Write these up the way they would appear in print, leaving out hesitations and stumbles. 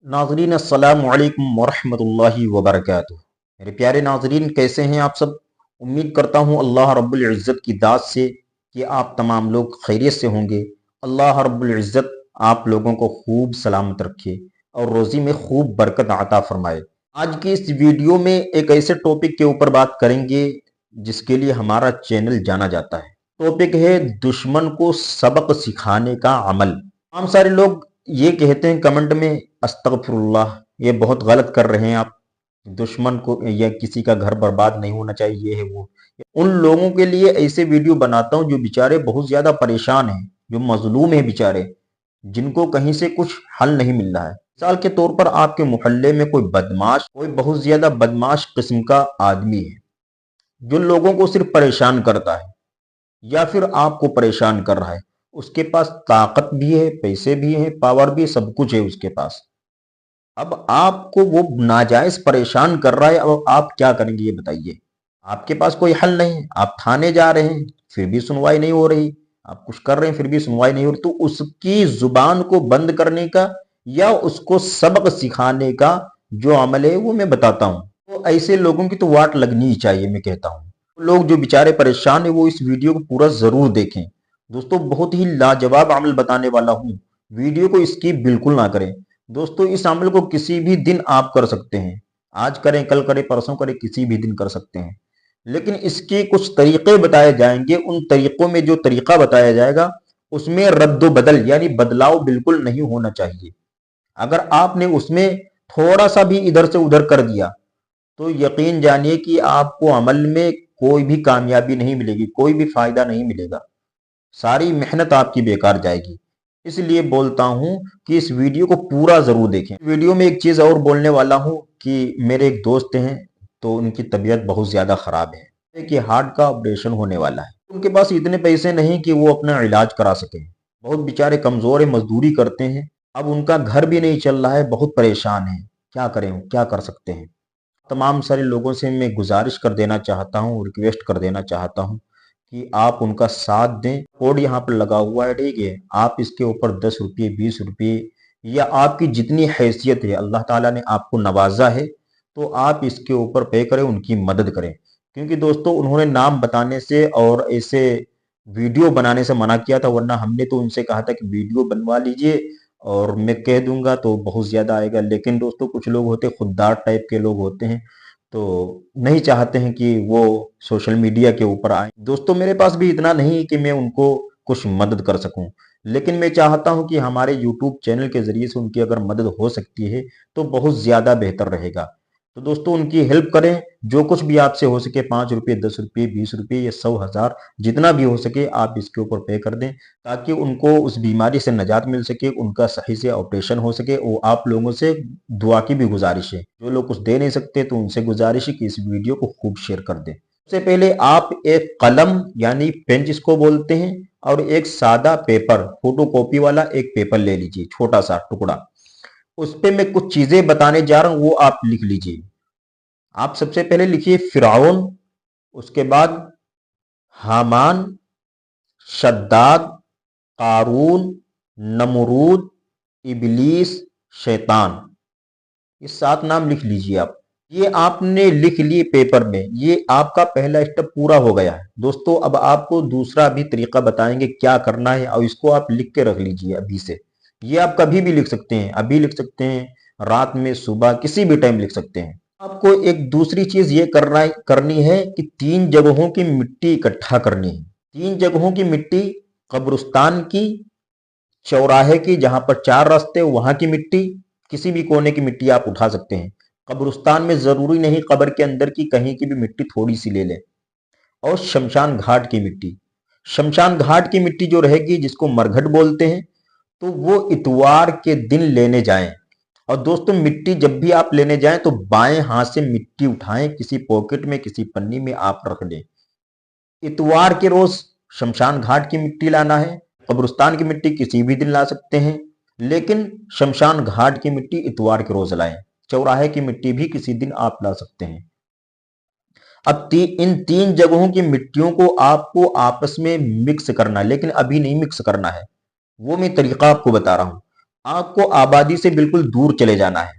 नाज़रीन अस्सलामु अलैकुम वरहमतुल्लाहि वबरकातुहू। मेरे प्यारे नाज़रीन, कैसे हैं आप सब। उम्मीद करता हूँ अल्लाह रब्बुल इज़्ज़त की दात से कि आप तमाम लोग खैरियत से होंगे। अल्लाह रब्बुल इज़्ज़त आप लोगों को खूब सलामत रखे और रोज़ी में खूब बरकत अता फरमाए। आज की इस वीडियो में एक ऐसे टॉपिक के ऊपर बात करेंगे जिसके लिए हमारा चैनल जाना जाता है। टॉपिक है दुश्मन को सबक सिखाने का अमल। तमाम सारे लोग ये कहते हैं कमेंट में, अस्तगफिरुल्लाह, ये बहुत गलत कर रहे हैं आप। दुश्मन को या किसी का घर बर्बाद नहीं होना चाहिए, ये है वो। उन लोगों के लिए ऐसे वीडियो बनाता हूँ जो बेचारे बहुत ज्यादा परेशान हैं, जो मजलूम हैं बेचारे, जिनको कहीं से कुछ हल नहीं मिल रहा है। मिसाल के तौर पर आपके मोहल्ले में कोई बदमाश, कोई बहुत ज्यादा बदमाश किस्म का आदमी है जो लोगों को सिर्फ परेशान करता है या फिर आपको परेशान कर रहा है। उसके पास ताकत भी है, पैसे भी हैं, पावर भी, सब कुछ है उसके पास। अब आपको वो नाजायज परेशान कर रहा है, अब आप क्या करेंगे ये बताइए। आपके पास कोई हल नहीं है, आप थाने जा रहे हैं फिर भी सुनवाई नहीं हो रही, आप कुछ कर रहे हैं फिर भी सुनवाई नहीं हो रही। तो उसकी जुबान को बंद करने का या उसको सबक सिखाने का जो अमल है वो मैं बताता हूं। तो ऐसे लोगों की तो वाट लगनी ही चाहिए, मैं कहता हूं। लोग जो बेचारे परेशान है वो इस वीडियो को पूरा जरूर देखें। दोस्तों, बहुत ही लाजवाब अमल बताने वाला हूं, वीडियो को स्किप बिल्कुल ना करें। दोस्तों, इस अमल को किसी भी दिन आप कर सकते हैं, आज करें, कल करें, परसों करें, किसी भी दिन कर सकते हैं। लेकिन इसके कुछ तरीके बताए जाएंगे। उन तरीकों में जो तरीका बताया जाएगा उसमें रद्दो बदल यानी बदलाव बिल्कुल नहीं होना चाहिए। अगर आपने उसमें थोड़ा सा भी इधर से उधर कर दिया तो यकीन जानिए कि आपको अमल में कोई भी कामयाबी नहीं मिलेगी, कोई भी फायदा नहीं मिलेगा, सारी मेहनत आपकी बेकार जाएगी। इसलिए बोलता हूं कि इस वीडियो को पूरा जरूर देखें। वीडियो में एक चीज और बोलने वाला हूं कि मेरे एक दोस्त हैं, तो उनकी तबीयत बहुत ज्यादा खराब है कि हार्ट का ऑपरेशन होने वाला है। उनके पास इतने पैसे नहीं कि वो अपना इलाज करा सके, बहुत बेचारे कमजोर है, मजदूरी करते हैं। अब उनका घर भी नहीं चल रहा है, बहुत परेशान है। क्या करें, क्या कर सकते हैं। तमाम सारे लोगों से मैं गुजारिश कर देना चाहता हूँ, रिक्वेस्ट कर देना चाहता हूँ कि आप उनका साथ दें। कोड यहाँ पर लगा हुआ है, ठीक है। आप इसके ऊपर 10 रुपये, 20 रुपये या आपकी जितनी हैसियत है, अल्लाह ताला ने आपको नवाजा है तो आप इसके ऊपर पे करें, उनकी मदद करें। क्योंकि दोस्तों, उन्होंने नाम बताने से और ऐसे वीडियो बनाने से मना किया था, वरना हमने तो उनसे कहा था कि वीडियो बनवा लीजिए और मैं कह दूंगा तो बहुत ज्यादा आएगा। लेकिन दोस्तों, कुछ लोग होते, खुददार टाइप के लोग होते हैं, तो नहीं चाहते हैं कि वो सोशल मीडिया के ऊपर आए। दोस्तों, मेरे पास भी इतना नहीं है कि मैं उनको कुछ मदद कर सकूं, लेकिन मैं चाहता हूं कि हमारे यूट्यूब चैनल के जरिए से उनकी अगर मदद हो सकती है तो बहुत ज्यादा बेहतर रहेगा। तो दोस्तों, उनकी हेल्प करें, जो कुछ भी आपसे हो सके, 5 रुपये, 10 रुपये, 20 रुपये या 100,000, जितना भी हो सके आप इसके ऊपर पे कर दें, ताकि उनको उस बीमारी से निजात मिल सके, उनका सही से ऑपरेशन हो सके। वो आप लोगों से दुआ की भी गुजारिश है, जो लोग कुछ दे नहीं सकते तो उनसे गुजारिश है कि इस वीडियो को खूब शेयर कर दें। सबसे पहले आप एक कलम यानी पेन जिसको बोलते हैं और एक सादा पेपर, फोटो कॉपी वाला एक पेपर ले लीजिए, छोटा सा टुकड़ा। उस पे मैं कुछ चीजें बताने जा रहा हूं, वो आप लिख लीजिए। आप सबसे पहले लिखिए फिरौन, उसके बाद हामान, शद्दाद, कारून, नमरूद, इबलीस, शैतान, ये 7 नाम लिख लीजिए आप। ये आपने लिख लिए पेपर में, ये आपका पहला स्टेप पूरा हो गया है। दोस्तों, अब आपको दूसरा भी तरीका बताएंगे क्या करना है, और इसको आप लिख के रख लीजिए अभी से। ये आप कभी भी लिख सकते हैं, अभी लिख सकते हैं, रात में, सुबह, किसी भी टाइम लिख सकते हैं। आपको एक दूसरी चीज ये करनी है कि 3 जगहों की मिट्टी इकट्ठा करनी है। 3 जगहों की मिट्टी, कब्रिस्तान की, चौराहे की, जहां पर 4 रास्ते, वहां की मिट्टी, किसी भी कोने की मिट्टी आप उठा सकते हैं। कब्रिस्तान में जरूरी नहीं, कब्र के अंदर की कहीं की भी मिट्टी थोड़ी सी ले लें। और शमशान घाट की मिट्टी, शमशान घाट की मिट्टी जो रहेगी, जिसको मरघट बोलते हैं, तो वो इतवार के दिन लेने जाएं। और दोस्तों, मिट्टी जब भी आप लेने जाएं तो बाएं हाथ से मिट्टी उठाएं, किसी पॉकेट में, किसी पन्नी में आप रख लें। इतवार के रोज शमशान घाट की मिट्टी लाना है। कब्रिस्तान की मिट्टी किसी भी दिन ला सकते हैं, लेकिन शमशान घाट की मिट्टी इतवार के रोज लाएं। चौराहे की मिट्टी भी किसी दिन आप ला सकते हैं। अब इन 3 जगहों की मिट्टियों को आपको आपस में मिक्स करना है, लेकिन अभी नहीं मिक्स करना है, वो मैं तरीका आपको बता रहा हूं। आपको आबादी से बिल्कुल दूर चले जाना है।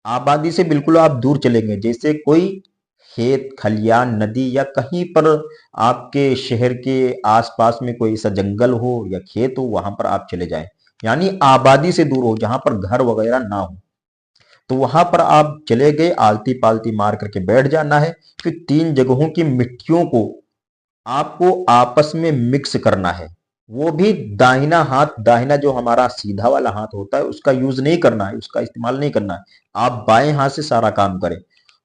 आबादी से बिल्कुल आप दूर चलेंगे, जैसे कोई खेत खलियान नदी या कहीं पर आपके शहर के आसपास में कोई ऐसा जंगल हो या खेत हो, वहां पर आप चले जाएं। यानी आबादी से दूर हो, जहां पर घर वगैरह ना हो, तो वहां पर आप चले गए, आलती पालती मार करके बैठ जाना है। फिर 3 जगहों की मिट्टियों को आपको आपस में मिक्स करना है। वो भी दाहिना हाथ, दाहिना जो हमारा सीधा वाला हाथ होता है उसका यूज नहीं करना है, उसका इस्तेमाल नहीं करना है। आप बाएं हाथ से सारा काम करें।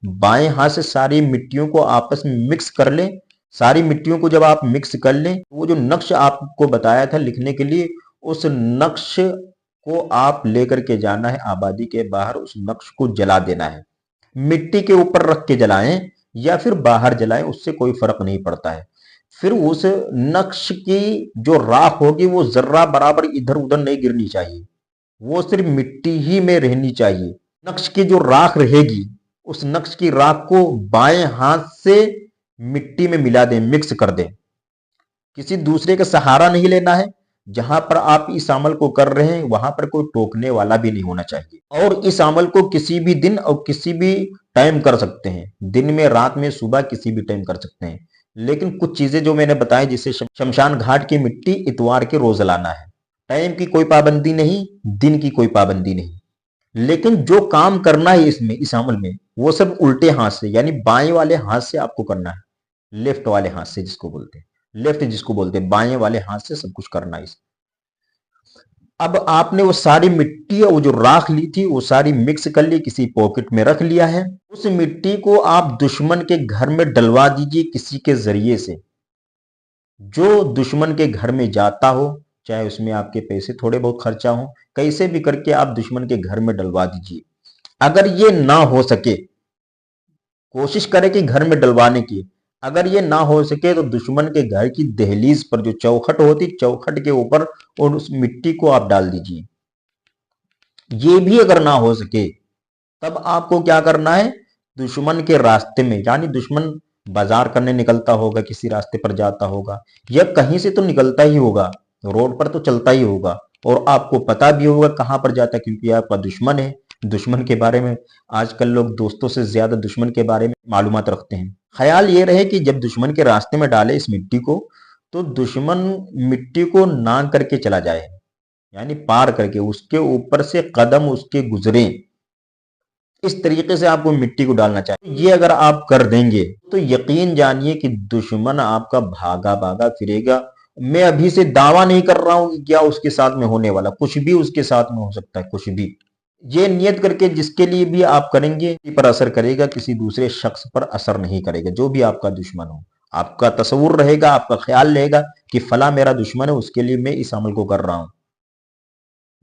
बाएं हाथ से सारी मिट्टियों को आपस में मिक्स कर लें। सारी मिट्टियों को जब आप मिक्स कर लें, तो वो जो नक्श आपको बताया था लिखने के लिए, उस नक्श को आप लेकर के जाना है आबादी के बाहर, उस नक्श को जला देना है। मिट्टी के ऊपर रख के जलाएं या फिर बाहर जलाएं, उससे कोई फर्क नहीं पड़ता है। फिर उस नक्श की जो राख होगी वो जर्रा बराबर इधर उधर नहीं गिरनी चाहिए, वो सिर्फ मिट्टी ही में रहनी चाहिए। नक्श की जो राख रहेगी, उस नक्श की राख को बाएं हाथ से मिट्टी में मिला दें, मिक्स कर दें। किसी दूसरे का सहारा नहीं लेना है। जहां पर आप इस अमल को कर रहे हैं वहां पर कोई टोकने वाला भी नहीं होना चाहिए। और इस अमल को किसी भी दिन और किसी भी टाइम कर सकते हैं, दिन में, रात में, सुबह, किसी भी टाइम कर सकते हैं। लेकिन कुछ चीजें जो मैंने बताई, जैसे शमशान घाट की मिट्टी इतवार के रोज लाना है। टाइम की कोई पाबंदी नहीं, दिन की कोई पाबंदी नहीं। लेकिन जो काम करना है इसमें, इस अमल में, वो सब उल्टे हाथ से, यानी बाएं वाले हाथ से आपको करना है। लेफ्ट वाले हाथ से जिसको बोलते हैं, लेफ्ट जिसको बोलते हैं, बाएं वाले हाथ से सब कुछ करना है इस। अब आपने वो सारी मिट्टी और वो जो राख ली थी वो सारी मिक्स कर ली, किसी पॉकेट में रख लिया है। उस मिट्टी को आप दुश्मन के घर में डलवा दीजिए किसी के जरिए से। जो दुश्मन के घर में जाता हो, चाहे उसमें आपके पैसे थोड़े बहुत खर्चा हो, कैसे भी करके आप दुश्मन के घर में डलवा दीजिए। अगर ये ना हो सके, कोशिश करें कि घर में डलवाने की। अगर ये ना हो सके तो दुश्मन के घर की दहलीज पर जो चौखट होती, चौखट के ऊपर और उस मिट्टी को आप डाल दीजिए। ये भी अगर ना हो सके, तब आपको क्या करना है, दुश्मन के रास्ते में, यानी दुश्मन बाजार करने निकलता होगा, किसी रास्ते पर जाता होगा या कहीं से तो निकलता ही होगा, रोड पर तो चलता ही होगा, और आपको पता भी होगा कहां पर जाता है, क्योंकि आपका दुश्मन है। दुश्मन के बारे में आजकल लोग दोस्तों से ज्यादा दुश्मन के बारे में मालूमात रखते हैं। ख्याल ये रहे कि जब दुश्मन के रास्ते में डाले इस मिट्टी को, तो दुश्मन मिट्टी को ना करके चला जाए, यानी पार करके उसके ऊपर से कदम उसके गुजरे। इस तरीके से आपको मिट्टी को डालना चाहिए। ये अगर आप कर देंगे तो यकीन जानिए कि दुश्मन आपका भागा भागा फिरेगा। मैं अभी से दावा नहीं कर रहा हूं कि क्या उसके साथ में होने वाला, कुछ भी उसके साथ में हो सकता है, कुछ भी। ये नियत करके जिसके लिए भी आप करेंगे, किसी पर असर करेगा, किसी दूसरे शख्स पर असर नहीं करेगा, जो भी आपका दुश्मन हो। आपका तस्वुर रहेगा, आपका ख्याल रहेगा कि फला मेरा दुश्मन है, उसके लिए मैं इस अमल को कर रहा हूं।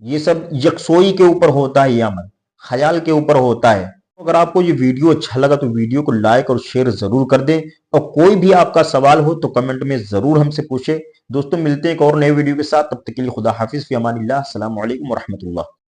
ये सब यकसोई के ऊपर होता है, ये अमल ख्याल के ऊपर होता है। तो अगर आपको ये वीडियो अच्छा लगा तो वीडियो को लाइक और शेयर जरूर कर दें, और कोई भी आपका सवाल हो तो कमेंट में जरूर हमसे पूछे। दोस्तों, मिलते हैं एक और नए वीडियो के साथ, तब तक के लिए खुदा हाफिज, फी अमानिल्लाह, अस्सलामु अलैकुम व रहमतुल्लाह।